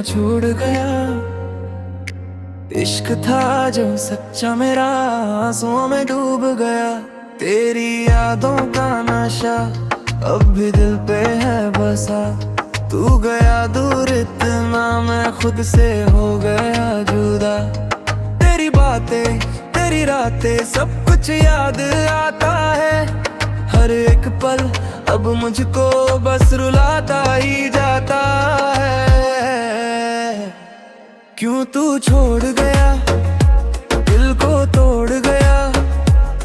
छूट गया। इश्क था जो सच्चा मेरा आंसुओं में डूब गया। तेरी यादों का नशा अब भी दिल पे है बसा। तू गया दूर इतना मैं खुद से हो गया जुदा। तेरी बातें तेरी रातें सब कुछ याद आता है। हर एक पल अब मुझको बस रुलाता ही जाता है। क्यों तू छोड़ गया, दिल को तोड़ गया।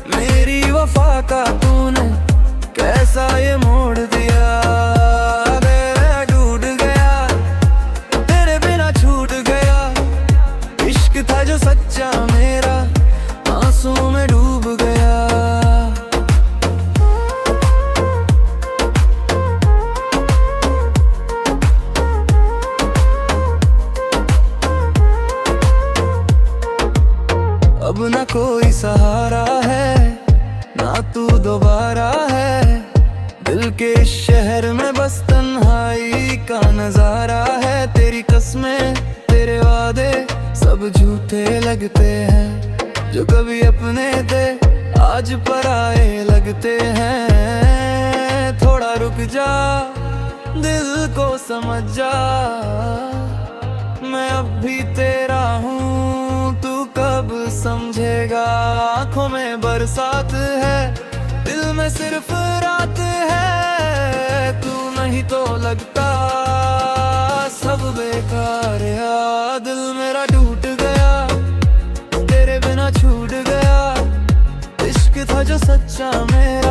मेरी वफा का तूने कैसा ये मोड़ दिया। मैं टूट गया, तेरे बिना छूट गया। इश्क था जो सच्चा मेरा आंसू में डूब गया। अब ना कोई सहारा है, ना तू दोबारा है। दिल के इस शहर में बस तन्हाई का नजारा है। तेरी कस्में तेरे वादे सब झूठे लगते हैं। जो कभी अपने थे आज पराए लगते हैं। थोड़ा रुक जा, दिल को समझ जा। मैं अब भी तेरा हूँ, तू कब समझेगा। आंखों में बरसात है, दिल में सिर्फ रात है। तू नहीं तो लगता सब बेकार है। दिल मेरा टूट गया, तेरे बिना छूट गया। इश्क था जो सच्चा मेरा